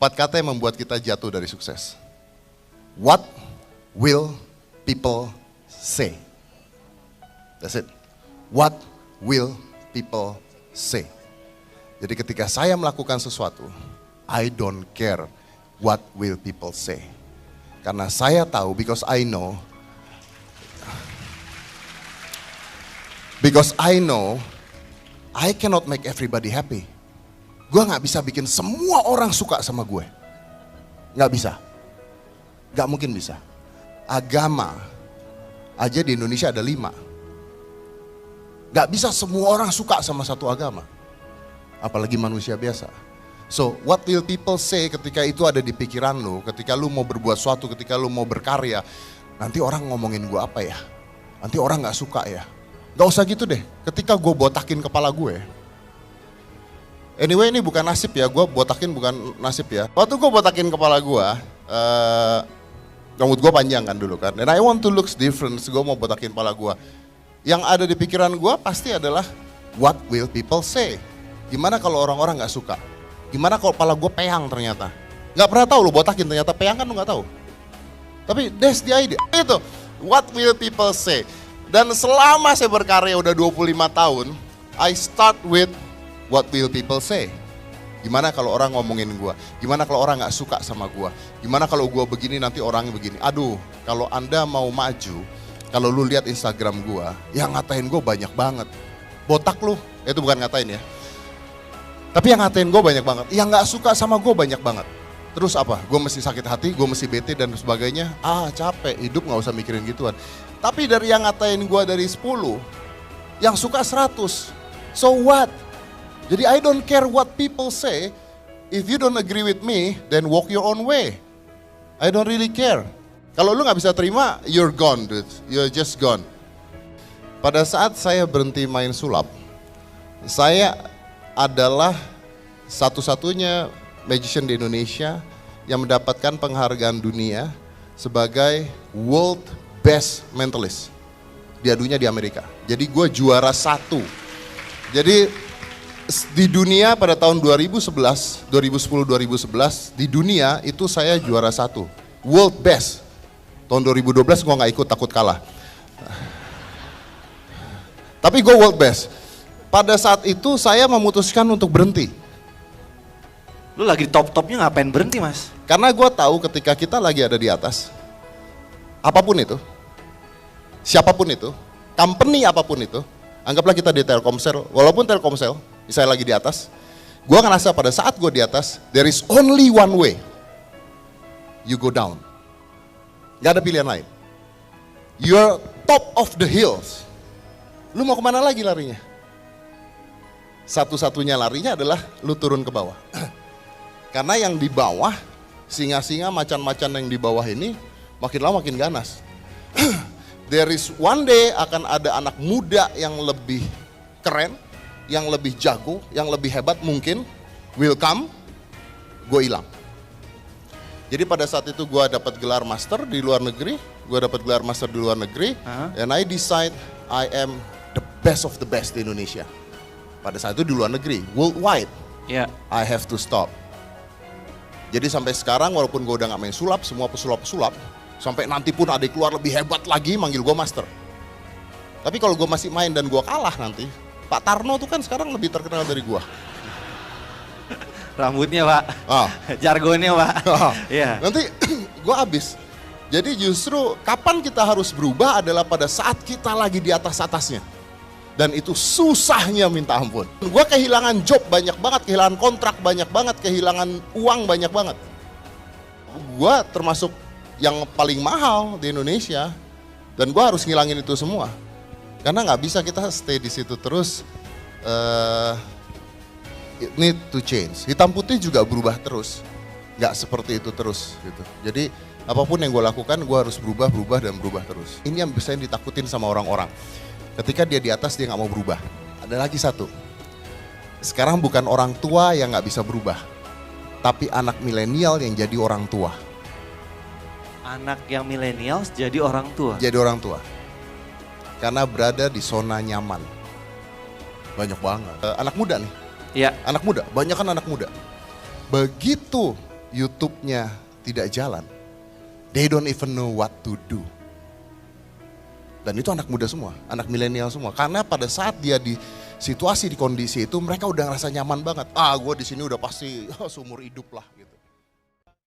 4 kata yang membuat kita jatuh dari sukses. What will people say? That's it. What will people say? Jadi ketika saya melakukan sesuatu, I don't care what will people say. Karena saya tahu, because I know, I cannot make everybody happy. Gue gak bisa bikin semua orang suka sama gue. Gak bisa. Gak mungkin bisa. Agama aja di Indonesia ada 5. Gak bisa semua orang suka sama satu agama. Apalagi manusia biasa. So, what will people say ketika itu ada di pikiran lu, ketika lu mau berbuat sesuatu, ketika lu mau berkarya, nanti orang ngomongin gue apa ya? Nanti orang gak suka ya? Gak usah gitu deh, ketika gue botakin kepala gue. Anyway, ini bukan nasib ya, gue botakin bukan nasib ya. Waktu gue botakin kepala gue, rambut gue panjang kan dulu kan. And I want to look different, gue mau botakin kepala gue. Yang ada di pikiran gue pasti adalah, what will people say? Gimana kalau orang-orang gak suka? Gimana kalau kepala gue peyang ternyata? Gak pernah tahu lu botakin, ternyata peyang kan lu gak tahu. Tapi that's the idea. Itu, what will people say? Dan selama saya berkarya udah 25 tahun, I start with what will people say? Gimana kalau orang ngomongin gue? Gimana kalau orang gak suka sama gue? Gimana kalau gue begini nanti orangnya begini? Aduh, kalau Anda mau maju, kalau lu lihat Instagram gue, yang ngatain gue banyak banget. Botak lu, itu bukan ngatain ya. Tapi yang ngatain gue banyak banget. Yang gak suka sama gue banyak banget. Terus apa? Gue mesti sakit hati, gue mesti bete dan sebagainya. Capek, hidup gak usah mikirin gituan. Tapi dari yang ngatain gue dari 10, yang suka 100. So what? Jadi I don't care what people say. If you don't agree with me, then walk your own way. I don't really care. Kalau lu gak bisa terima, you're gone dude. You're just gone. Pada saat saya berhenti main sulap, saya adalah satu-satunya magician di Indonesia yang mendapatkan penghargaan dunia sebagai World Best Mentalist. Diadunya di Amerika. Jadi gue juara 1. Jadi di dunia pada tahun 2010-2011 di dunia itu saya juara 1. World Best. Tahun 2012 gue gak ikut, takut kalah. Tapi gue World Best. Pada saat itu saya memutuskan untuk berhenti. Lu lagi di top-topnya ngapain berhenti mas? Karena gue tahu ketika kita lagi ada di atas, apapun itu, siapapun itu, company apapun itu, anggaplah kita di Telkomsel, walaupun Telkomsel, misalnya lagi di atas, gue ngerasa pada saat gue di atas, there is only one way, you go down. Gak ada pilihan lain. You're top of the hills. Lu mau kemana lagi larinya? Satu-satunya larinya adalah lu turun ke bawah. Karena yang di bawah, singa-singa macan-macan yang di bawah ini makin lama makin ganas. There is one day akan ada anak muda yang lebih keren, yang lebih jago, yang lebih hebat mungkin, will come, gue hilang. Jadi pada saat itu gue dapat gelar master di luar negeri, and I decide I am the best of the best di Indonesia. Pada saat itu di luar negeri, worldwide, I have to stop. Jadi sampai sekarang walaupun gue udah gak main sulap, semua pesulap-pesulap, sampai nanti pun ada yang keluar lebih hebat lagi manggil gue master. Tapi kalau gue masih main dan gue kalah nanti, Pak Tarno tuh kan sekarang lebih terkenal dari gue. Rambutnya pak, jargonnya pak. Nanti gue habis. Jadi justru kapan kita harus berubah adalah pada saat kita lagi di atas-atasnya. Dan itu susahnya minta ampun. Gue kehilangan job banyak banget, kehilangan kontrak banyak banget, kehilangan uang banyak banget. Gue termasuk yang paling mahal di Indonesia. Dan gue harus ngilangin itu semua. Karena gak bisa kita stay di situ terus. It need to change. Hitam putih juga berubah terus. Gak seperti itu terus gitu. Jadi apapun yang gue lakukan, gue harus berubah terus. Ini yang bisa ditakutin sama orang-orang. Ketika dia di atas, dia gak mau berubah. Ada lagi satu. Sekarang bukan orang tua yang gak bisa berubah. Tapi anak milenial yang jadi orang tua. Anak yang milenial jadi orang tua? Jadi orang tua. Karena berada di zona nyaman. Banyak banget. Anak muda nih. Iya. Anak muda, banyak kan anak muda. Begitu YouTube-nya tidak jalan, they don't even know what to do. Dan itu anak muda semua, anak milenial semua. Karena pada saat dia di situasi, di kondisi itu, mereka udah ngerasa nyaman banget. Gue di sini udah pasti seumur hidup lah.